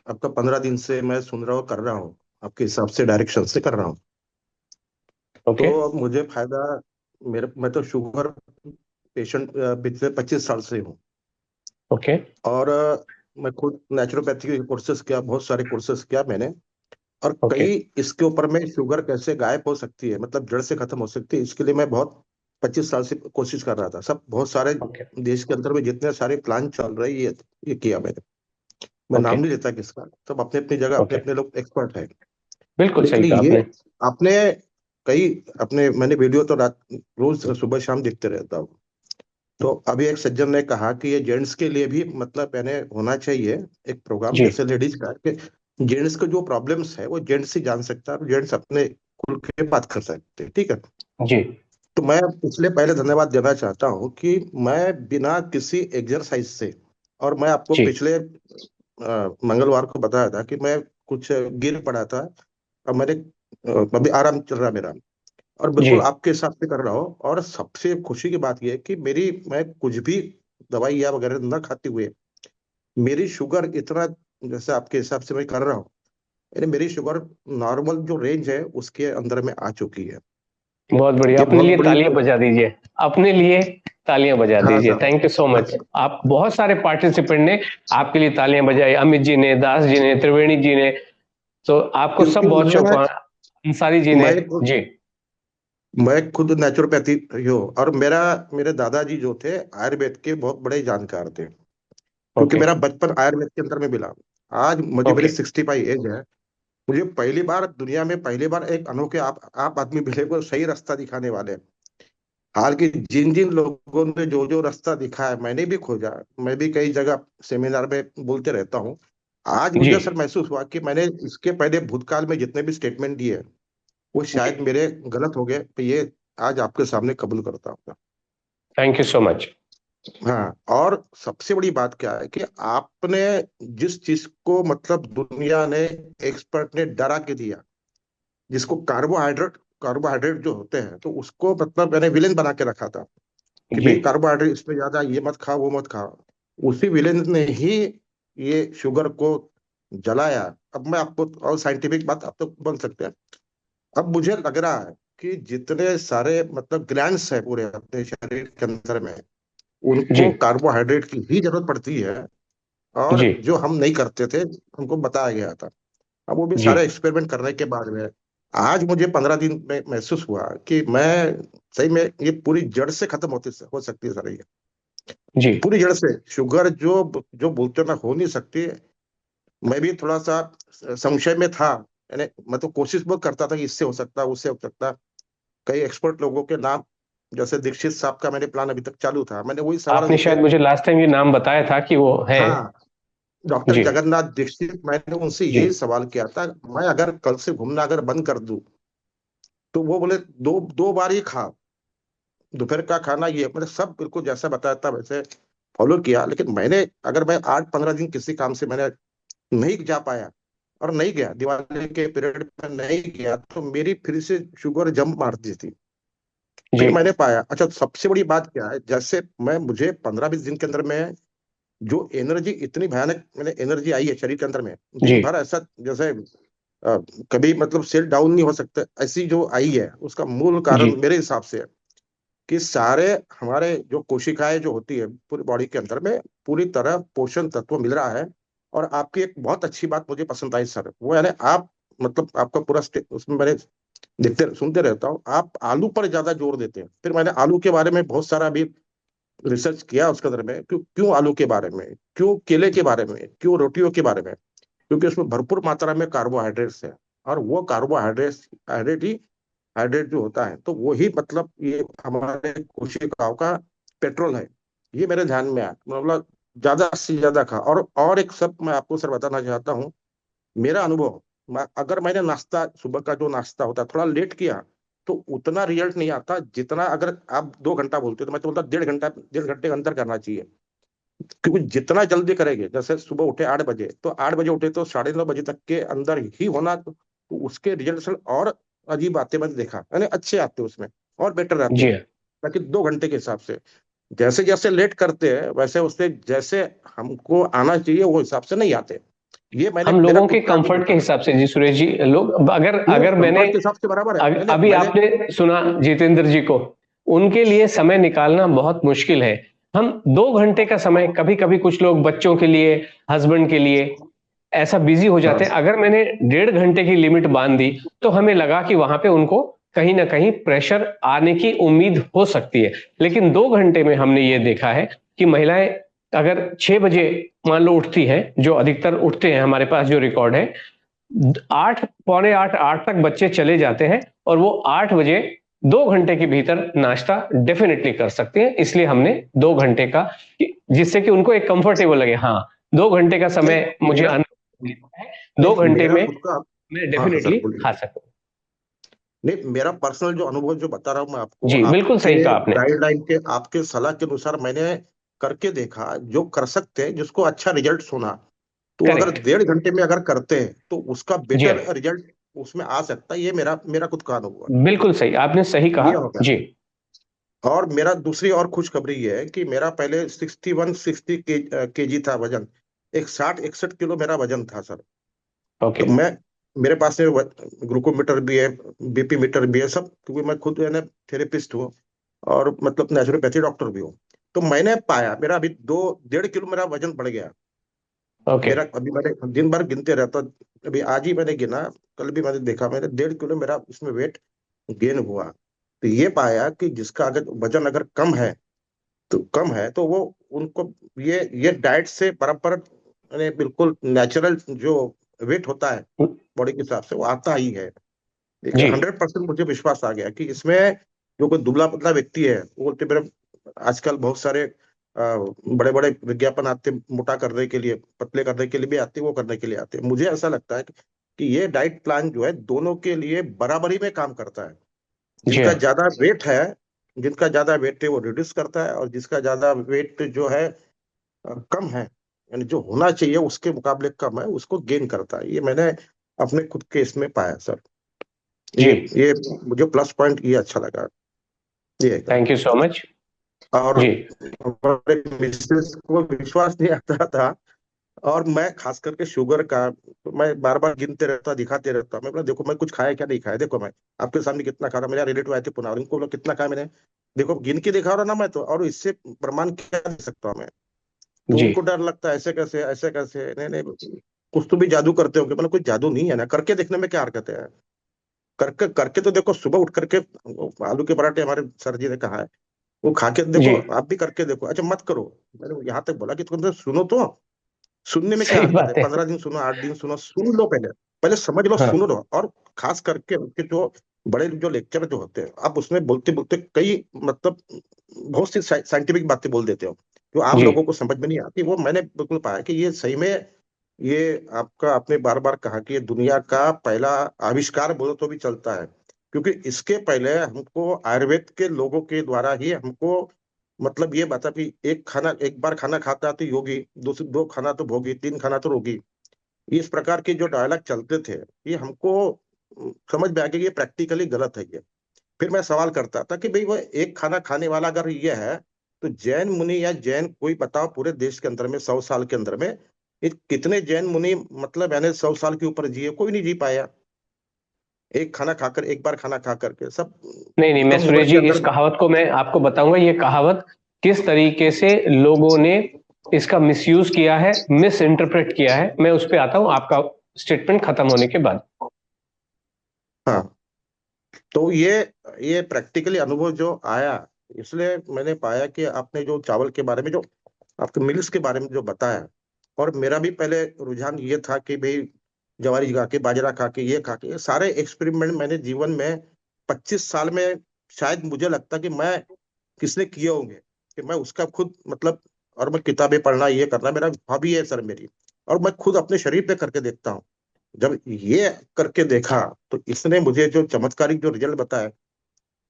आपका 15 दिन से मैं सुन रहा हूँ, कर रहा हूँ, आपके हिसाब से डायरेक्शन से कर रहा हूँ। ओके। तो मुझे फायदा, मेरे मैं तो शुगर पेशेंट पिछले 25 साल से हूँ। ओके। और मैं खुद नेचुरोपैथी के कोर्सेज किया, बहुत सारे कोर्सेज किया मैंने। और ओके। कई इसके ऊपर में शुगर कैसे गायब हो सकती है, मतलब जड़ से खत्म हो सकती है, इसके लिए मैं बहुत 25 साल से कोशिश कर रहा था। सब बहुत सारे ओके। देश के अंदर में जितने सारे प्लान चल रहे हैं, ये किया मैंने। मैं ओके। नाम नहीं लेता किसका, सब अपने अपनी जगह अपने ओके। अपने लोग एक्सपर्ट है। बिल्कुल लेकिन सही कहा ये आपने। आपने कई अपने, मैंने वीडियो तो रात रोज सुबह शाम देखते रहता हूँ। तो अभी एक सज्जन ने कहा कि ये जेंट्स के लिए भी मतलब यानी होना चाहिए एक प्रोग्राम जी। जैसे लेडीज का, कि जेंट्स के जो प्रॉब्लम्स है वो जेंट्स ही जान सकता है, और जेंट्स अपने खुल के बात कर सकते हैं, ठीक है। जी। तो मैं इसलिए पहले धन्यवाद देना चाहता हूँ कि मैं बिना किसी एक्सरसाइज से, और मैं आपको जी। पिछले मंगलवार को बताया था कि मैं कुछ गिर पड़ा था, और मैंने अभी आराम चल रहा है मेरा, और जी। बिल्कुल आपके हिसाब से कर रहा हूँ। और सबसे खुशी की बात यह है कि मैं कुछ भी दवाई या वगैरह न खाते हुए मेरी शुगर इतना, जैसे आपके हिसाब से मैं कर रहा हूँ, यानी मेरी शुगर नॉर्मल जो रेंज है उसके अंदर में आ चुकी है। बहुत बढ़िया, ये अपने बहुत लिए बड़ी। तालियां बजा दीजिए। अपने लिए तालियां बजा हाँ दीजिए। साहब। Thank you so much. आप बहुत सारे पार्टिसिपेंट ने आपके लिए तालियां बजाई, अमित जी ने, दास जी ने, त्रिवेणी जी ने। तो आपको सब क्योंकि बहुत शुभ, अंसारी जी ने। मैं जी। मैं खुद नेचुरोपैथी हूँ, और मेरे दादाजी जो थे आयुर्वेद के बहुत बड़े जानकार थे, क्योंकि ओके। मेरा बचपन आयुर्वेद के अंदर में मिला। आज मुझे मेरी ओके। 65 एज है। मुझे पहली बार दुनिया में, पहली बार एक अनोखे आप आदमी मिले को सही रास्ता दिखाने वाले। हालांकि जिन जिन लोगों ने जो जो रास्ता दिखाया मैंने भी खोजा। मैं भी कई जगह सेमिनार में बोलते रहता हूँ। आज जी। मुझे सर महसूस हुआ कि मैंने इसके पहले भूतकाल में जितने भी स्टेटमेंट दिए वो जी। शायद मेरे गलत हो गए, तो ये आज आपके सामने कबूल करता हूँ। Thank you so much. हाँ, और सबसे बड़ी बात क्या है कि आपने जिस चीज को मतलब दुनिया ने, एक्सपर्ट ने डरा के दिया, जिसको कार्बोहाइड्रेट जो होते हैं, तो उसको मतलब मैंने विलेन बना के रखा था कि जी। भाई कार्बोहाइड्रेट इसमें ज्यादा, ये मत खाओ वो मत खाओ। उसी विलेन ने ही ये शुगर को जलाया। अब मैं आपको और साइंटिफिक बात आप तो बन सकते हैं। अब मुझे लग रहा है कि जितने सारे मतलब ग्लैंड्स है पूरे अपने शरीर के अंदर में, जी। उनको कार्बोहाइड्रेट की ही जरूरत पड़ती है। और जी। जो हम नहीं करते थे, हमको बताया गया था। अब वो भी जी। सारे एक्सपेरिमेंट करने के बाद में आज मुझे 15 दिन में महसूस हुआ कि मैं सही में ये पूरी जड़ से खत्म होती हो सकती है सर, ये जी। पूरी जड़ से शुगर जो जो बोलते ना हो नहीं सकती। मैं भी थोड़ा सा संशय में था, यानी मैं तो कोशिश बहुत करता था कि इससे हो सकता, उससे हो सकता। कई एक्सपर्ट लोगों के नाम, जैसे दीक्षित साहब का मैंने प्लान अभी तक चालू था, मैंने वही सवाल आपने उनसे। शायद मुझे लास्ट टाइम ये नाम बताया था कि वो है। हाँ, डॉक्टर जी। जगन्नाथ दीक्षित, मैंने उनसे जी। यही सवाल किया था, मैं अगर कल से घूमना अगर बंद कर दूं, तो वो बोले दो दो बार ही खा, दोपहर का खाना ये, मैंने सब बिल्कुल जैसा बताया था वैसे फॉलो किया। लेकिन मैंने, अगर मैं 8-15 दिन किसी काम से मैंने नहीं जा पाया, और नहीं गया, दिवाली के पीरियड में नहीं गया, तो मेरी फिर से शुगर जंप मारती थी। जी। फिर मैंने पाया, अच्छा सबसे बड़ी बात क्या है, जैसे मैं मुझे 15-20 दिन के अंदर में जो एनर्जी, इतनी भयानक मैंने एनर्जी आई है शरीर के अंदर में, जी। दिन भर ऐसा जैसे अ, कभी मतलब सेल डाउन नहीं हो सकता, ऐसी जो आई है, उसका मूल जी। कारण मेरे हिसाब से है कि सारे हमारे जो कोशिकाएं जो होती है पूरी बॉडी के अंदर में, पूरी तरह पोषण तत्व मिल रहा है। और आपकी एक बहुत अच्छी बात मुझे पसंद आई सर, वो है ना, आप मतलब आपका पूरा उसमें मैंने देखते सुनते रहता हूँ, आप आलू पर ज्यादा जोर देते हैं। फिर मैंने आलू के बारे में बहुत सारा भी रिसर्च किया उसके अंदर में, क्यों क्यों आलू के बारे में, क्यों केले के बारे में, क्यों रोटियों के बारे में, क्योंकि उसमें भरपूर मात्रा में कार्बोहाइड्रेट्स है। और वो कार्बोहाइड्रेट्स, हाइड्रेट जो होता है, तो वो ही मतलब ये हमारे कोशिकाओं का पेट्रोल है। ये मेरे ध्यान में आया, मतलब ज्यादा से ज्यादा खा। और एक सब मैं आपको सर बताना चाहता हूँ, मेरा अनुभव, अगर मैंने नाश्ता, सुबह का जो नाश्ता होता है थोड़ा लेट किया, तो उतना रिजल्ट नहीं आता जितना अगर आप 2 घंटा बोलते हो, तो मैं तो बोलता 1.5 घंटा, 1.5 घंटे के अंदर करना चाहिए। क्योंकि जितना जल्दी करेंगे, जैसे सुबह उठे 8 बजे, तो 8 बजे उठे तो 9:30 बजे तक के अंदर ही होना, तो उसके रिजल्ट और अजीब आते मैंने देखा, यानी अच्छे आते उसमें, और बेटर रहते जी। हैं। ताकि 2 घंटे के हिसाब से, जैसे जैसे लेट करते हैं वैसे उससे जैसे हमको आना चाहिए वो हिसाब से नहीं आते। ये मैंने हम मेरा लोगों के खुद का अनुभव कंफर्ट के सर। हिसाब से जी सुरेश जी, लोग अगर नहीं अगर मैंने कंफर्ट के हिसाब से बराबर है, नहीं नहीं अभी मैंने। आपने सुना जितेंद्र जी को, उनके लिए समय निकालना बहुत मुश्किल है। हम 2 घंटे का समय, कभी कभी कुछ लोग बच्चों के लिए, हस्बैंड के लिए ऐसा बिजी हो जाते हाँ हैं, अगर मैंने 1.5 घंटे की लिमिट बांध दी तो हमें लगा कि वहां पे उनको कहीं ना कहीं प्रेशर आने की उम्मीद हो सकती है। लेकिन 2 घंटे में हमने ये देखा है कि महिलाएं अगर 6 बजे मान लो उठती हैं, जो अधिकतर उठते हैं, हमारे पास जो रिकॉर्ड है, 8, पौने 8, 8 तक बच्चे चले जाते हैं और वो 8 बजे 2 घंटे के भीतर नाश्ता डेफिनेटली कर सकते हैं। इसलिए हमने 2 घंटे का, जिससे कि उनको एक कंफर्टेबल लगे, हाँ 2 घंटे का नहीं समय मुझे मेरा, अनुभव है, दो नहीं घंटे मेरा में खुद का। मैं हाँ हाँ सर डेफिनेटली बोलिए। खा सकूं। नहीं मेरा पर्सनल जो अनुभव जो बता रहा हूँ मैं आपको, जी बिल्कुल आपके सही कहा आपने। गाइडलाइन के, आपके सलाह के अनुसार मैंने करके देखा, जो कर सकते हैं जिसको अच्छा रिजल्ट होना, तो अगर करेक्ट। 1.5 घंटे में अगर करते हैं तो उसका जी बेटर हाँ, रिजल्ट उसमें आ सकता है। ये मेरा मेरा खुद का अनुभव बिल्कुल सही, आपने सही है, कहा। ये हो गया। जी। और मेरा दूसरी और खुशखबरी ये है कि मेरा पहले 61-60 केजी था वजन, एक 60-61 किलो मेरा वजन था सर। तो ओके। मैं, मेरे पास में ग्लूकोमीटर भी है, बीपी मीटर भी है सब, क्योंकि मैं खुद है ना थेरेपिस्ट हूँ और मतलब नेचुरोपैथी डॉक्टर भी हूँ। तो मैंने पाया मेरा अभी 2-1.5 किलो मेरा वजन बढ़ गया। ओके। मेरा अभी मैंने दिन भर गिनते रहता, अभी आज ही मैंने गिना, कल भी मैंने देखा, मैंने 1.5 किलो मेरा उसमें वेट गेन हुआ। तो ये पाया कि जिसका अगर वजन अगर कम है, तो कम है तो वो, उनको ये डाइट से बराबर, यानी बिल्कुल नेचुरल जो वेट होता है बॉडी के हिसाब से वो आता ही है। देखिए जी 100% मुझे विश्वास आ गया कि इसमें जो कोई दुबला पतला व्यक्ति है वो बोलते मेरे, आजकल बहुत सारे बड़े बड़े विज्ञापन आते हैं, मोटा करने के लिए, पतले करने के लिए भी आते हैं, वो करने के लिए आते हैं। मुझे ऐसा लगता है कि ये डाइट प्लान जो है दोनों के लिए बराबरी में काम करता है। जी जिनका हाँ। ज्यादा वेट है, जिनका ज्यादा वेट है वो रिड्यूस करता है, और जिसका ज्यादा वेट जो है कम है, यानी जो होना चाहिए उसके मुकाबले कम है, उसको गेन करता है। ये मैंने अपने खुद के इसमें पाया सर। जी। ये मुझे प्लस पॉइंट ये अच्छा लगा, ये है। Thank you so much. और जी हमारे मिसेस को विश्वास नहीं आता था, और मैं खास करके शुगर का, तो मैं बार बार गिनते रहता, दिखाते रहता, मैं बोला देखो मैं कुछ खाया क्या नहीं खाया, देखो मैं आपके सामने कितना खा रहा, मेरा रिलेटिव आए थे पुणे, उनको बोला कितना खाया मैंने, देखो गिन के दिखा रहा ना मैं तो, और इससे प्रमाण क्या दे सकता हूँ मैं। तो जी। उनको डर लगता है, ऐसे कैसे ऐसे कैसे, नहीं नहीं कुछ तो भी जादू करते होंगे। मतलब कोई जादू नहीं है ना, करके देखने में क्या हरकत है। करके करके तो देखो, सुबह उठ करके आलू के पराठे हमारे सर जी ने कहा है, वो खा के देखो, जी आप भी करके देखो। अच्छा मत करो, मैंने यहाँ तक बोला कि तुम तो सुनो तो, सुनने में क्या सही हरकत है, बात है। 15 दिन सुनो, 8 दिन सुनो, सुन लो पहले, पहले समझ लो, हाँ। सुन लो। और खास करके उनके जो बड़े जो लेक्चर जो होते हैं, आप उसमें बोलते बोलते कई मतलब बहुत सी साइंटिफिक बातें बोल देते हो जो आम जी लोगों को समझ में नहीं आती। वो मैंने बिल्कुल पाया कि ये सही में, ये आपका, आपने बार बार कहा कि ये दुनिया का पहला आविष्कार बोलो तो भी चलता है, क्योंकि इसके पहले हमको आयुर्वेद के लोगों के द्वारा ही हमको मतलब ये बता कि एक खाना, एक बार खाना खाता तो योगी, दो खाना तो भोगी, तीन खाना तो रोगी। इस प्रकार के जो डायलॉग चलते थे, ये हमको समझ में आ गया कि ये प्रैक्टिकली गलत है ये। फिर मैं सवाल करता था कि भाई वो एक खाना खाने वाला अगर ये है, तो जैन मुनि या जैन कोई बताओ पूरे देश के अंदर में 100 साल के अंदर में, ये कितने जैन मुनि मतलब यानी 100 साल के ऊपर जिए, कोई नहीं जी पाया। एक खाना खाकर, एक बार खाना खा करके सब नहीं नहीं, मैं कम उम्र सुरेश के जी इस अंदर। कहावत को मैं आपको बताऊंगा, ये कहावत किस तरीके से लोगों ने इसका मिसयूज किया है, मिस इंटरप्रेट किया है, मैं उस पर आता हूं आपका स्टेटमेंट खत्म होने के बाद। हाँ तो ये प्रैक्टिकली अनुभव जो आया, इसलिए मैंने पाया कि आपने जो चावल के बारे में, जो आपके मिल्स के बारे में जो बताया, और मेरा भी पहले रुझान ये था कि भाई जवारी खा के, बाजरा खा के, ये खा के, ये सारे एक्सपेरिमेंट मैंने जीवन में 25 साल में, शायद मुझे लगता कि मैं किसने किए होंगे, कि मैं उसका खुद मतलब, और मैं किताबें पढ़ना ये करना मेरा हॉबी है सर मेरी, और मैं खुद अपने शरीर पे करके देखता हूँ। जब ये करके देखा तो इसने मुझे जो चमत्कारिक जो रिजल्ट बताया,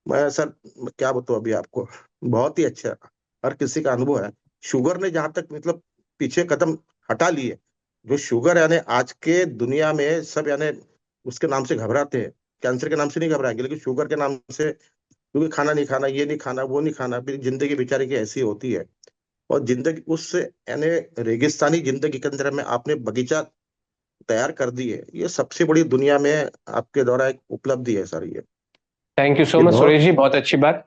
मैं सर क्या बताऊं अभी आपको, बहुत ही अच्छा, हर किसी का अनुभव है। शुगर ने जहां तक मतलब पीछे कदम हटा लिए, जो शुगर यानी आज के दुनिया में सब यानी उसके नाम से घबराते हैं, कैंसर के नाम से नहीं घबराएंगे, लेकिन शुगर के नाम से, क्योंकि खाना नहीं खाना, ये नहीं खाना, वो नहीं खाना, फिर जिंदगी बेचारे की ऐसी होती है। और जिंदगी उस यानी रेगिस्तानी जिंदगी के अंदर में आपने बगीचा तैयार कर दी है, ये सबसे बड़ी दुनिया में आपके द्वारा एक उपलब्धि है सर। थैंक यू सो ये मच बहुत। सुरेश जी, बहुत अच्छी बात।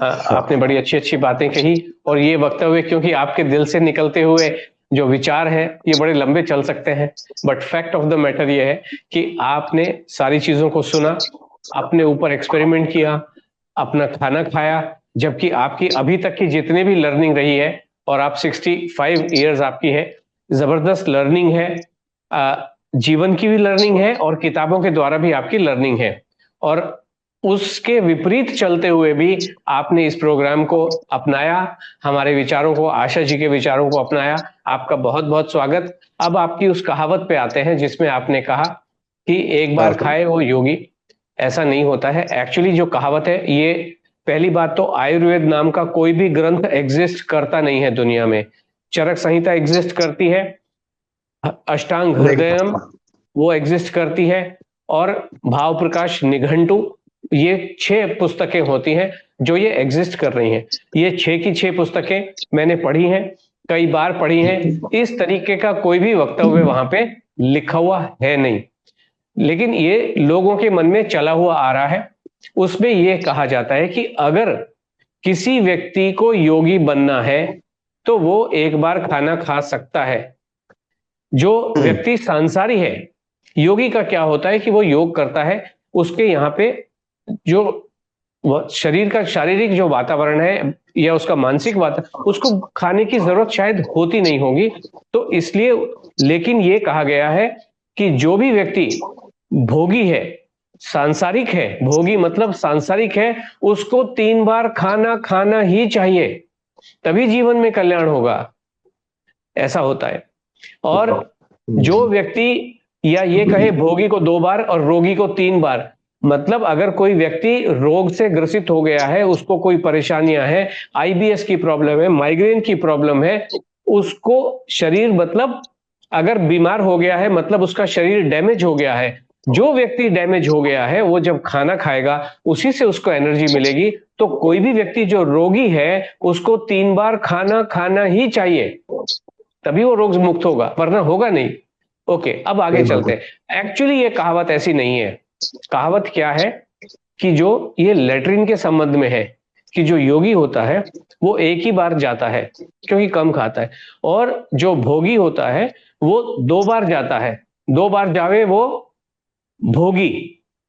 आपने हाँ। बड़ी अच्छी अच्छी बातें कही। और ये वक्तव्य क्योंकि आपके दिल से निकलते हुए जो विचार हैं ये बड़े लंबे चल सकते हैं, but fact of the matter ये है कि आपने सारी चीजों को सुना, अपने ऊपर एक्सपेरिमेंट किया, अपना खाना खाया, जबकि आपकी अभी तक की जितनी भी लर्निंग रही है, और आप 65 ईयर्स आपकी है, जबरदस्त लर्निंग है। जीवन की भी लर्निंग है और किताबों के द्वारा भी आपकी लर्निंग है। और उसके विपरीत चलते हुए भी आपने इस प्रोग्राम को अपनाया, हमारे विचारों को, आशा जी के विचारों को अपनाया। आपका बहुत बहुत स्वागत। अब आपकी उस कहावत पे आते हैं जिसमें आपने कहा कि एक हाँ बार सर। खाए वो योगी। ऐसा नहीं होता है एक्चुअली। जो कहावत है ये, पहली बात तो आयुर्वेद नाम का कोई भी ग्रंथ एग्जिस्ट करता नहीं है दुनिया में। चरक संहिता एग्जिस्ट करती है, अष्टांग नहीं। हृदयम वो एग्जिस्ट करती है, और भाव प्रकाश निघंटु, ये 6 पुस्तकें होती हैं जो ये एग्जिस्ट कर रही हैं। ये 6 की 6 पुस्तकें मैंने पढ़ी हैं, कई बार पढ़ी हैं। इस तरीके का कोई भी वक्तव्य वहां पे लिखा हुआ है नहीं, लेकिन ये लोगों के मन में चला हुआ आ रहा है। उसमें यह कहा जाता है कि अगर किसी व्यक्ति को योगी बनना है तो वो एक बार खाना खा सकता है। जो हम्म। व्यक्ति सांसारी है, योगी का क्या होता है कि वो योग करता है, उसके यहाँ पे जो शरीर का शारीरिक जो वातावरण है या उसका मानसिक वातावरण, उसको खाने की जरूरत शायद होती नहीं होगी। तो इसलिए, लेकिन ये कहा गया है कि जो भी व्यक्ति भोगी है, सांसारिक है, भोगी मतलब सांसारिक है, उसको 3 बार खाना खाना ही चाहिए, तभी जीवन में कल्याण होगा। ऐसा होता है। और जो हम्म। व्यक्ति, या ये कहे भोगी को 2 बार और रोगी को 3 बार, मतलब अगर कोई व्यक्ति रोग से ग्रसित हो गया है, उसको कोई परेशानियां हैं, आईबीएस की प्रॉब्लम है, माइग्रेन की प्रॉब्लम है, उसको शरीर मतलब अगर बीमार हो गया है मतलब उसका शरीर डैमेज हो गया है। जो व्यक्ति डैमेज हो गया है वो जब खाना खाएगा उसी से उसको एनर्जी मिलेगी। तो कोई भी व्यक्ति जो रोगी है उसको 3 बार खाना खाना ही चाहिए, तभी वो रोग मुक्त होगा, वरना होगा नहीं। ओके, अब आगे सही बात चलते है। हैं। एक्चुअली ये कहावत ऐसी नहीं है। कहावत क्या है कि जो ये लेटरिन के संबंध में है, कि जो योगी होता है वो एक ही बार जाता है क्योंकि कम खाता है, और जो भोगी होता है वो 2 बार जाता है। 2 बार जावे वो भोगी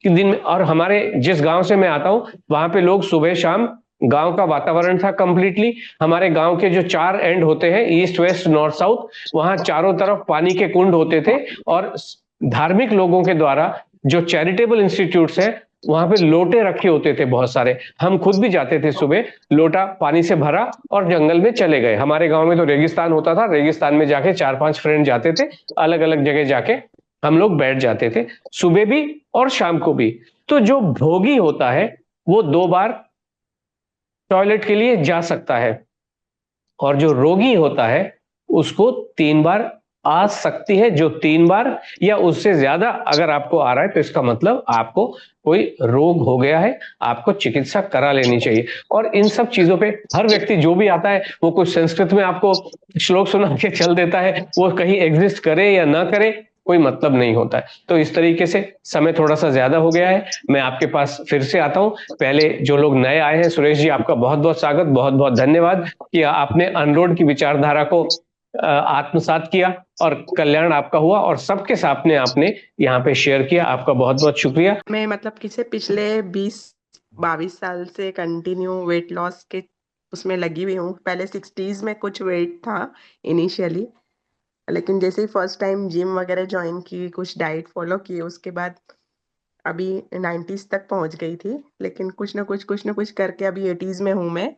कि दिन में। और हमारे जिस गांव से मैं आता हूं वहां पे लोग सुबह शाम, गांव का वातावरण था कंप्लीटली, हमारे गांव के जो 4 एंड होते हैं, ईस्ट वेस्ट नॉर्थ साउथ, वहां चारों तरफ पानी के कुंड होते थे। और धार्मिक लोगों के द्वारा जो चैरिटेबल इंस्टीट्यूट्स हैं वहां पे लोटे रखे होते थे बहुत सारे। हम खुद भी जाते थे सुबह, लोटा पानी से भरा और जंगल में चले गए। हमारे गांव में तो रेगिस्तान होता था, रेगिस्तान में जाके 4-5 फ्रेंड जाते थे, अलग अलग जगह जाके हम लोग बैठ जाते थे, सुबह भी और शाम को भी। तो जो भोगी होता है वो 2 बार टॉयलेट के लिए जा सकता है, और जो रोगी होता है उसको 3 बार आ सकती है। जो 3 बार या उससे ज्यादा अगर आपको आ रहा है तो इसका मतलब आपको कोई रोग हो गया है, आपको चिकित्सा करा लेनी चाहिए। और इन सब चीजों पे हर व्यक्ति जो भी आता है वो कुछ संस्कृत में आपको श्लोक सुना के चल देता है, वो कहीं एग्जिस्ट करे या ना करे कोई मतलब नहीं होता है। तो इस तरीके से समय थोड़ा सा ज्यादा हो गया है, मैं आपके पास फिर से आता हूं। पहले जो लोग नए आए हैं, सुरेश जी आपका बहुत बहुत स्वागत, बहुत बहुत धन्यवाद कि आपने अनरोड की विचारधारा को आत्मसात किया और कल्याण आपका हुआ, और सबके सामने आपने यहाँ पे शेयर किया। आपका बहुत बहुत शुक्रिया। मैं मतलब किसे पिछले 20-22 साल से कंटिन्यू वेट लॉस के उसमें लगी हुई हूँ। पहले 60s में कुछ वेट था इनिशियली, लेकिन जैसे ही फर्स्ट टाइम जिम वगैरह ज्वाइन की, कुछ डाइट फॉलो की, उसके बाद अभी 90s तक पहुंच गई थी। लेकिन कुछ ना कुछ करके अभी 80s में हूँ मैं।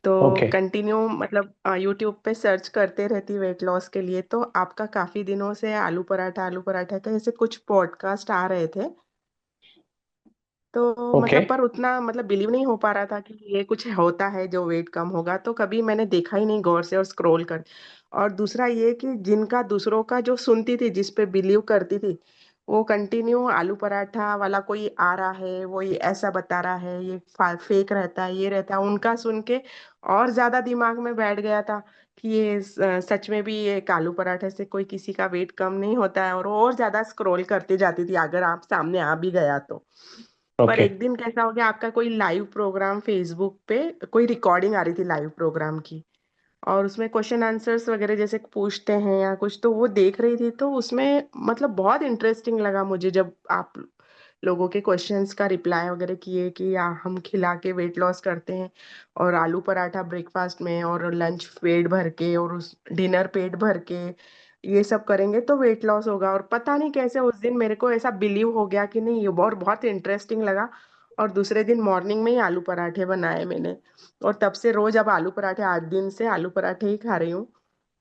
तो ओके। कंटिन्यू मतलब यूट्यूब पे सर्च करते रहती वेट लॉस के लिए। तो आपका काफी दिनों से आलू पराठा का ऐसे कुछ पॉडकास्ट आ रहे थे। तो ओके। मतलब पर उतना मतलब बिलीव नहीं हो पा रहा था कि ये कुछ होता है जो वेट कम होगा। तो कभी मैंने देखा ही नहीं गौर से और स्क्रॉल कर। और दूसरा ये कि जिनका दूसरों का जो सुनती थी, जिस पे बिलीव करती थी, वो कंटिन्यू आलू पराठा वाला कोई आ रहा है, वो ये ऐसा बता रहा है, ये फेक रहता है, ये रहता है, उनका सुन के और ज्यादा दिमाग में बैठ गया था कि ये सच में भी ये आलू पराठे से कोई किसी का वेट कम नहीं होता है, और ज्यादा स्क्रॉल करते जाती थी अगर आप सामने आ भी गया तो। पर ओके। एक दिन कैसा हो गया, आपका कोई लाइव प्रोग्राम फेसबुक पे, कोई रिकॉर्डिंग आ रही थी लाइव प्रोग्राम की, और उसमें क्वेश्चन आंसर्स वगैरह जैसे पूछते हैं या कुछ, तो वो देख रही थी, तो उसमें मतलब बहुत इंटरेस्टिंग लगा मुझे जब आप लोगों के क्वेश्चंस का रिप्लाई वगैरह किए कि हम खिला के वेट लॉस करते हैं, और आलू पराठा ब्रेकफास्ट में और लंच पेट भर के और उस डिनर पेट भर के ये सब करेंगे तो वेट लॉस होगा। और पता नहीं कैसे उस दिन मेरे को ऐसा बिलीव हो गया कि नहीं, ये बहुत बहुत इंटरेस्टिंग लगा। और दूसरे दिन मॉर्निंग में ही आलू पराठे बनाए मैंने, और तब से रोज अब आलू पराठे, 8 दिन से आलू पराठे ही खा रही हूँ।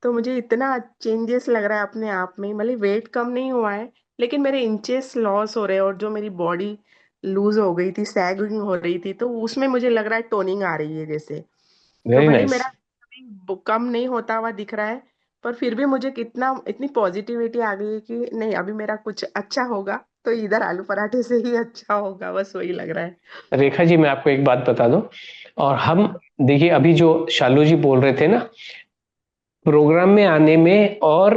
तो मुझे इतना चेंजेस लग रहा है अपने आप में, मतलब वेट कम नहीं हुआ है, लेकिन मेरे इंचेस लॉस हो रहे हैं, और जो मेरी बॉडी लूज हो गई थी, सैगिंग हो रही थी, तो उसमें मुझे लग रहा है टोनिंग आ रही है जैसे। तो वेरी भले नाइस। मेरा अभी कम नहीं होता हुआ दिख रहा है, पर फिर भी मुझे कितना इतनी पॉजिटिविटी आ गई है कि नहीं, अभी मेरा कुछ अच्छा होगा तो इधर आलू पराठे से ही अच्छा होगा, बस वही लग रहा है। रेखा जी, मैं आपको एक बात बता दूं, और हम देखिए अभी जो शालू जी बोल रहे थे ना, प्रोग्राम में आने में और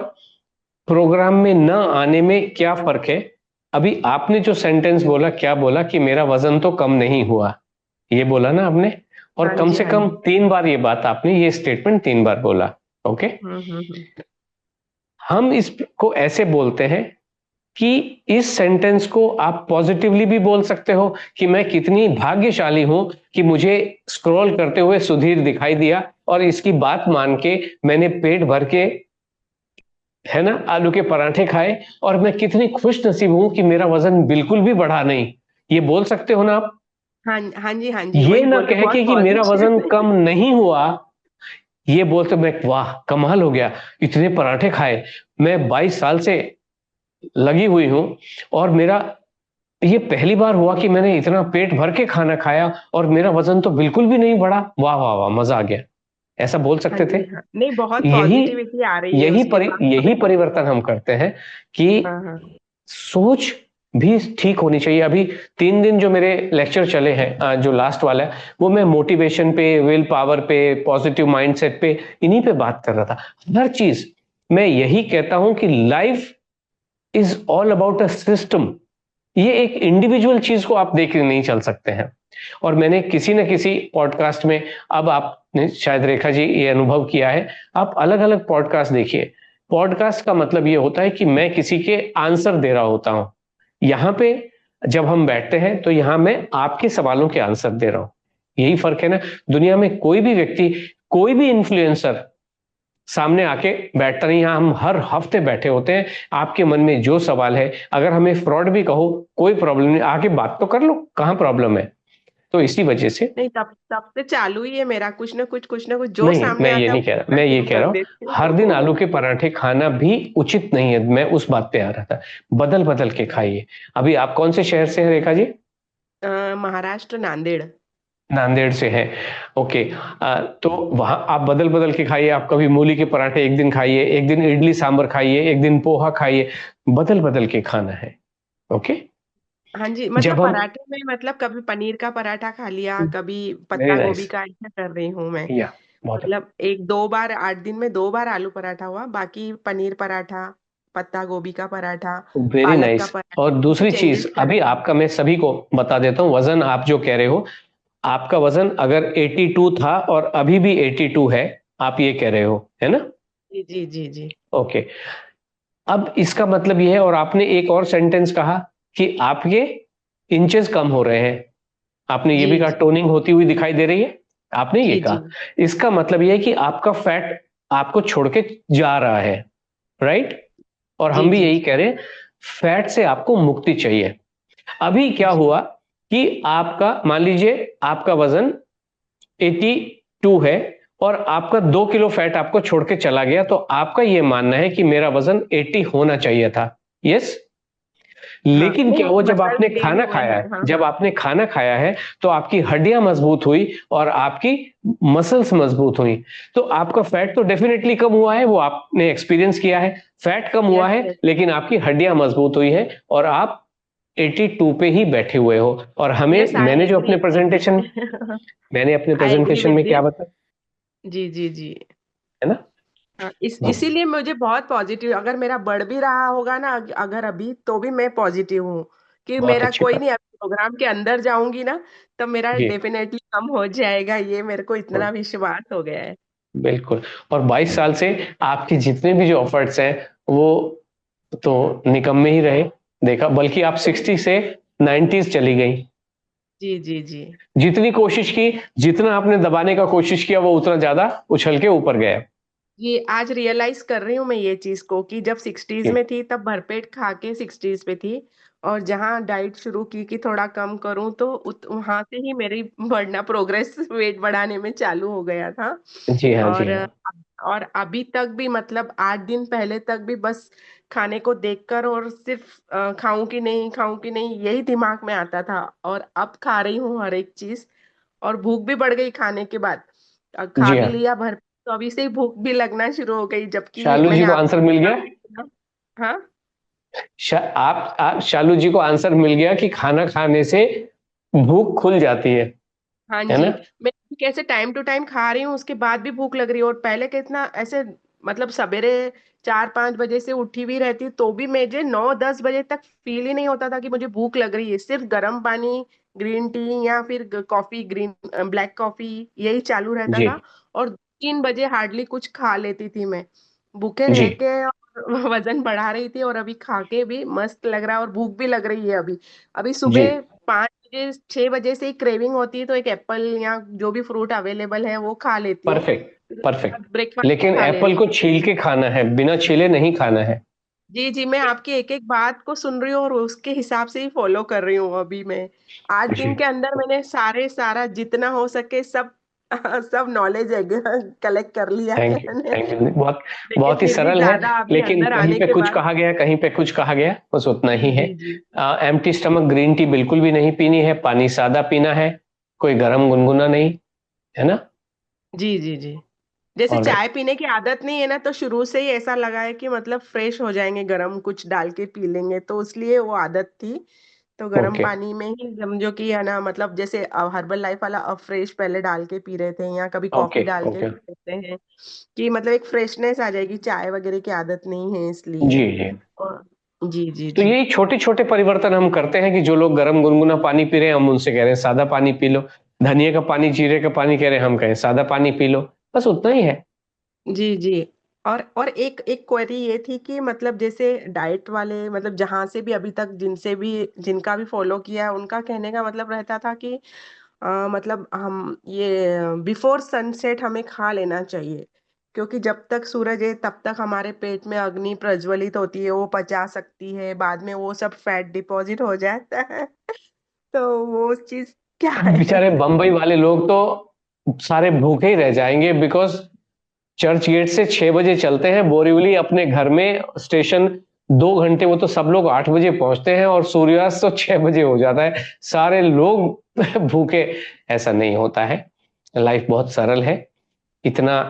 प्रोग्राम में न आने में क्या फर्क है। अभी आपने जो सेंटेंस बोला, क्या बोला कि मेरा वजन तो कम नहीं हुआ, ये बोला ना आपने, और हाँ कम जी, से हाँ कम जी। 3 बार ये बात आपने, ये स्टेटमेंट 3 बार बोला। ओके। हम्म। हम इसको ऐसे बोलते हैं कि इस सेंटेंस को आप पॉजिटिवली भी बोल सकते हो कि मैं कितनी भाग्यशाली हूं कि मुझे स्क्रॉल करते हुए सुधीर दिखाई दिया और इसकी बात मान के मैंने पेट भर के, है ना, आलू के पराठे खाए, और मैं कितनी खुश नसीब हूं कि मेरा वजन बिल्कुल भी बढ़ा नहीं। ये बोल सकते हो ना आप। हाँ हाँ जी, हाँ जी, ये वही ना बोल रही हूँ, कह बहुत के कि मेरा वजन पॉजिटिव। कम नहीं हुआ, ये बोलते मैं वाह कमाल हो गया, इतने पराठे खाए, मैं 22 साल से लगी हुई हूं, और मेरा ये पहली बार हुआ कि मैंने इतना पेट भर के खाना खाया और मेरा वजन तो बिल्कुल भी नहीं बढ़ा, वाह वाह वाह मजा आ गया, ऐसा बोल हाँ सकते थे। जी, हाँ, नहीं, बहुत यही पॉजिटिविटी आ रही है उसके यही बाद। परिवर्तन हम करते हैं कि हाँ हाँ। सोच भी ठीक होनी चाहिए। अभी 3 दिन जो मेरे लेक्चर चले हैं, जो लास्ट वाला है, वो मैं मोटिवेशन पे, विल पावर पे, पॉजिटिव माइंडसेट पे, इन्हीं पे बात कर रहा था। हर चीज मैं यही कहता हूं कि life is all about a system. ये एक इंडिविजुअल चीज को आप देख नहीं चल सकते हैं। और मैंने किसी न किसी पॉडकास्ट में, अब आपने शायद रेखा जी ये अनुभव किया है, आप अलग अलग पॉडकास्ट देखिए, पॉडकास्ट का मतलब ये होता है कि मैं किसी के आंसर दे रहा होता हूं। यहां पे जब हम बैठते हैं तो यहां मैं आपके सवालों के आंसर दे रहा हूं। यही फर्क है ना। दुनिया में कोई भी व्यक्ति, कोई भी इन्फ्लुएंसर सामने आके बैठता नहीं। यहाँ हम हर हफ्ते बैठे होते हैं, आपके मन में जो सवाल है, अगर हमें फ्रॉड भी कहो कोई प्रॉब्लम नहीं, आके बात तो कर लो, कहाँ प्रॉब्लम है। तो इसी वजह से, नहीं, तब तब से चालू ही है मेरा, कुछ ना कुछ जो नहीं मैं सामने ये आता है नहीं वो कह रहा, पूछना मैं ये शुरू कह कर रहा हूँ देती हर दिन हूँ। आलू के पराठे खाना भी उचित नहीं है, मैं उस बात पे आ रहा था। बदल बदल के खाइए। अभी आप कौन से शहर से हैं रेखा जी? महाराष्ट्र, नांदेड़। नांदेड़ से है। ओके। तो वहां आप बदल बदल के खाइए, आप कभी मूली के पराठे एक दिन खाइए, एक दिन इडली सांभर खाइए, एक दिन पोहा खाइए, बदल बदल के खाना है। ओके। हाँ जी, मतलब जब हम, पराठे में, मतलब कभी पनीर का पराठा खा लिया, कभी वेरी पत्ता गोभी नाइस, का, ऐसा कर रही हूँ मैं। या बहुत मतलब एक दो बार, 8 दिन में 2 बार आलू पराठा हुआ, बाकी पनीर पराठा, पत्ता गोभी का पराठा, वेरी पालक का नाइस। पराठा, और ऐसे दूसरी चेंजेस चीज अभी करके। आपका मैं सभी को बता देता हूँ, वजन आप जो कह रहे हो, आपका वजन अगर 82 था और अभी भी 82 है, आप ये कह रहे हो, है ना? जी जी जी जी। ओके। अब इसका मतलब ये है, और आपने एक और सेंटेंस कहा कि आपके इंचेस कम हो रहे हैं, आपने ये जी भी कहा जी टोनिंग होती हुई दिखाई दे रही है, आपने ये जी जी कहा। इसका मतलब ये है कि आपका फैट आपको छोड़ के जा रहा है, राइट? और जी हम भी जी यही जी कह रहे हैं, फैट से आपको मुक्ति चाहिए। अभी क्या जी। हुआ कि आपका, मान लीजिए आपका वजन 82 है, और आपका 2 किलो फैट आपको छोड़ के चला गया, तो आपका यह मानना है कि मेरा वजन 80 होना चाहिए था। यस। हाँ, लेकिन नहीं, क्या हुआ, जब मसल्स आपने गेन खाना हुए खाया हैं, है, हाँ जब हाँ। आपने खाना खाया है, तो आपकी हड्डियां मजबूत हुई और आपकी मसल्स मजबूत हुई। तो आपका फैट तो डेफिनेटली कम हुआ है, वो आपने एक्सपीरियंस किया है। फैट कम हुआ यस है, यस। लेकिन आपकी हड्डियां मजबूत हुई है, और आप 82 पे ही बैठे हुए हो। और हमें, यस, आई एग्री। मैंने अपने आई एग्री प्रेजेंटेशन विद में क्या दिस। बताया, जी जी जी। है ना? हाँ, इसीलिए मुझे बहुत पॉजिटिव, अगर मेरा बढ़ भी रहा होगा ना अगर अभी, तो भी मैं पॉजिटिव हूँ कि बहुत मेरा अच्छी कोई बात। नहीं, अभी प्रोग्राम के अंदर जाऊंगी ना तो मेरा जी डेफिनेटली कम हो जाएगा, ये मेरे को इतना विश्वास हो गया है। बिल्कुल। और 22 साल से आपके जितने भी जो एफर्ट्स हैं वो तो निकम्मे ही रहे, देखा, बल्कि आप 60 से 90s चली गई। जी जी जी जितनी कोशिश की, जितना आपने दबाने का कोशिश किया, वो उतना ज्यादा उछल के ऊपर गया। ये आज रियलाइज कर रही हूँ मैं ये चीज को, कि जब सिक्सटीज जी में थी तब भरपेट खा के सिक्सटीज पे थी, और जहाँ डाइट शुरू की कि थोड़ा कम करूँ, तो वहां से ही मेरी बढ़ना, प्रोग्रेस वेट बढ़ाने में चालू हो गया था। जी हाँ, जी और हाँ। और अभी तक भी, मतलब 8 दिन पहले तक भी बस खाने को देखकर और सिर्फ खाऊं कि नहीं, खाऊं कि नहीं, यही दिमाग में आता था। और अब खा रही हूँ हर एक चीज, और भूख भी बढ़ गई खाने के बाद। खा जी भी हाँ। लिया भर, तो अभी से ही भूख भी लगना शुरू हो गई, जबकि शालू जी मैंने को आपको आंसर मिल गया। हाँ आप शालू जी को आंसर मिल गया कि खाना खाने से भूख खुल जाती हाँ है जी। ना? मैं कैसे टाइम टू टाइम खा रही हूँ, उसके बाद भी भूख लग रही है। और पहले कितना ऐसे, मतलब सवेरे 4-5 बजे से उठी भी रहती, तो भी मुझे 9-10 बजे तक फील ही नहीं होता था कि मुझे भूख लग रही है। सिर्फ गर्म पानी, ग्रीन टी या फिर कॉफी, ग्रीन ब्लैक कॉफी, यही चालू रहता जी था। और 3 बजे हार्डली कुछ खा लेती थी मैं, भूखे जी रह के। और वजन बढ़ा रही थी, और अभी खा के भी मस्त लग रहा है, और भूख भी लग रही है अभी। अभी जी। सुबह 5 बजे 6 बजे से ही क्रेविंग होती है, तो एक एप्पल या जो भी फ्रूट अवेलेबल है वो खा लेती हूँ। परफेक्ट। परफेक्ट। ब्रेकफास्ट लेकिन खा एप्पल लेती को हूँ। छील के खाना है, बिना छीले नहीं खाना है। जी जी, मैं आपकी एक एक बात को सुन रही हूँ और उसके हिसाब से ही फॉलो कर रही हूँ अभी मैं। 8 दिन जी। के अंदर मैंने सारा जितना हो सके सब सब नॉलेज है कलेक्ट कर लिया है थैंक यू। मैंने। Thank you. बहुत लेकिन बहुत ही फिर भी सरल है। ज्यादा अभी लेकिन अंदर कहीं आने पे के कुछ बाद। कहा गया, कहीं पे कुछ कहा गया, बस उतना जी ही है। जी जी एम्प्टी स्टमक ग्रीन टी बिल्कुल भी नहीं पीनी है, पानी सादा पीना है, कोई गर्म गुनगुना नहीं, है ना? जी जी जी। जैसे और चाय पीने की आदत नहीं है ना, तो शुरू से ही ऐसा लगा है कि मतलब फ्रेश हो जाएंगे, गरम कुछ डाल के पी लेंगे, तो इसलिए वो आदत थी। तो गरम ओके पानी में ही समझो कि है ना, मतलब जैसे हर्बल लाइफ वाला अब फ्रेश पहले डाल के पी रहे थे, या कभी ओके कॉफी डाल के ओके। पी लेते हैं, कि मतलब एक फ्रेशनेस आ जाएगी, चाय वगैरह की आदत नहीं है जी इसलिए। जी। और जी जी तो जी यही छोटे छोटे परिवर्तन हम करते हैं कि जो लोग गर्म गुनगुना पानी पी रहे हैं, हम उनसे कह रहे हैं सादा पानी पी लो। धनिया का पानी, जीरे का पानी कह रहे हैं, हम कहें सादा पानी पी लो। बस उतना ही है। जी जी। और एक एक क्वेरी ये थी कि मतलब जैसे डाइट वाले, मतलब जहां से भी अभी तक जिनसे भी, जिनका भी फॉलो किया, उनका कहने का मतलब रहता था कि मतलब हम ये बिफोर सनसेट हमें खा लेना चाहिए, क्योंकि जब तक सूरज है तब तक हमारे पेट में अग्नि प्रज्वलित होती है, वो पचा सकती है, बाद में वो सब फैट डिपॉजिट हो जाता है। तो वो चीज क्या अब है? बेचारे बम्बई वाले लोग तो सारे भूखे ही रह जाएंगे, बिकॉज चर्च गेट से 6 बजे चलते हैं, बोरीवली अपने घर में स्टेशन 2 घंटे, वो तो सब लोग 8 बजे पहुंचते हैं, और सूर्यास्त तो 6 बजे हो जाता है। सारे लोग भूखे। ऐसा नहीं होता है। लाइफ बहुत सरल है, इतना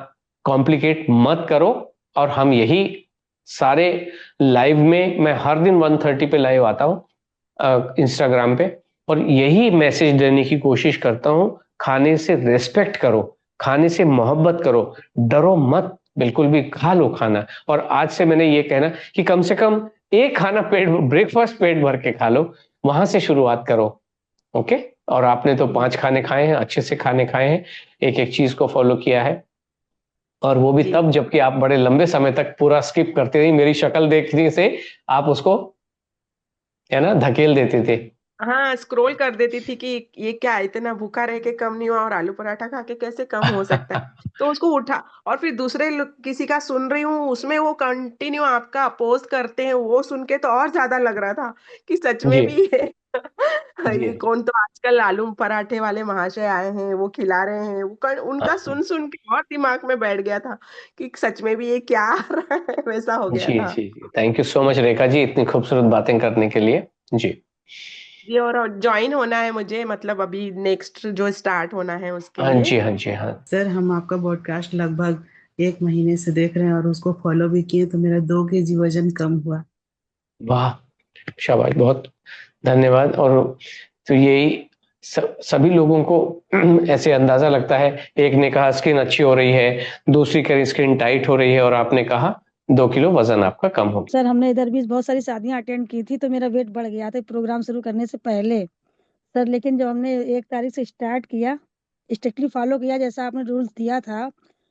कॉम्प्लिकेट मत करो। और हम यही सारे लाइव में, मैं हर दिन 1:30 पे लाइव आता हूँ इंस्टाग्राम पे, और यही मैसेज देने की कोशिश करता हूँ। खाने से रेस्पेक्ट करो, खाने से मोहब्बत करो, डरो मत, बिल्कुल भी खा लो खाना। और आज से मैंने ये कहना कि कम से कम एक खाना, पेट ब्रेकफास्ट पेट भर के खा लो, वहां से शुरुआत करो। ओके। और आपने तो 5 खाने खाए हैं, अच्छे से खाने खाए हैं, एक एक चीज को फॉलो किया है। और वो भी जी। तब जबकि आप बड़े लंबे समय तक पूरा स्किप करते थे, मेरी शक्ल देखने से आप उसको, है ना, धकेल देते थे। हाँ, स्क्रॉल कर देती थी कि ये क्या है, इतना भूखा रह के कम नहीं हुआ, और आलू पराठा खा के कैसे कम हो सकता है। तो उसको उठा, और फिर दूसरे किसी का सुन रही हूँ, उसमें वो कंटिन्यू आपका अपोज करते हैं, वो सुन के तो और ज्यादा लग रहा था कि सच में जी भी जी। ये कौन, तो आजकल आलू पराठे वाले महाशय आए हैं, वो खिला रहे हैं, वो उनका हाँ। सुन सुन के और दिमाग में बैठ गया था कि सच में भी ये क्या आ रहा है, वैसा हो गया जी था। जी जी। Thank you so much Rekha ji, इतनी खूबसूरत बातें करने के लिए। जी जी, और ज्वाइन होना है मुझे, मतलब अभी नेक्स्ट जो स्टार्ट होना है उसके हाँ लिए। जी हाँ जी हाँ। सर, हम आपका पॉडकास्ट लगभग 1 महीने से देख रहे हैं और उसको फॉलो भी किए, तो मेरा 2 kg वजन कम हुआ। वाह, शाबाश, बहुत धन्यवाद। और तो यही सभी लोगों को ऐसे अंदाजा लगता है। एक ने कहा स्किन अच्छी हो रही है, दूसरी कह रही स्किन टाइट हो रही है, और आपने कहा 2 किलो वजन आपका कम हो गया। सर हमने इधर भी बहुत सारी शादियां अटेंड की थी, तो मेरा वेट बढ़ गया था प्रोग्राम शुरू करने से पहले सर। लेकिन जब हमने 1 तारीख से स्टार्ट किया, स्ट्रिक्टली फॉलो किया जैसा आपने रूल्स दिया था,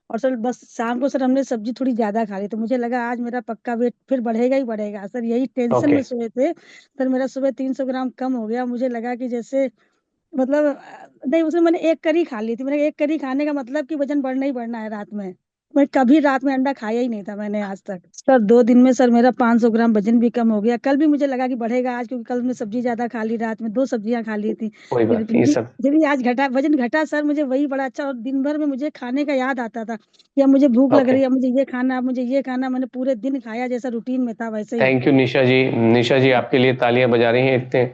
और सर बस शाम को सर हमने सब्जी थोड़ी ज्यादा खा ली, तो मुझे लगा आज मेरा पक्का वेट फिर बढ़ेगा ही बढ़ेगा सर। यही टेंशन ओके, में सोए थे सर, मेरा सुबह 300 ग्राम कम हो गया। मुझे लगा कि जैसे मतलब नहीं, उसमें मैंने एक करी खा ली थी। मैंने एक करी खाने का मतलब कि वजन बढ़ना ही बढ़ना है रात में। मैं कभी रात में अंडा खाया ही नहीं था मैंने आज तक सर। 2 दिन में सर मेरा 500 ग्राम वजन भी कम हो गया। कल भी मुझे लगा कि बढ़ेगा आज, क्योंकि कल मैंने सब्जी ज्यादा खा ली, रात में 2 सब्जियां खा ली थी। कोई फिर बात फिर नहीं, ये भी सब फिर भी आज घटा, वजन घटा सर। मुझे वही बड़ा अच्छा, और दिन भर में मुझे खाने का याद आता था कि अब मुझे भूख लग ओके। रही है, अब मुझे ये खाना, अब मुझे ये खाना। मैंने पूरे दिन खाया जैसा रूटीन में था वैसे ही। थैंक यू निशा जी। निशा जी आपके लिए तालियां बजा रही हैं। इतने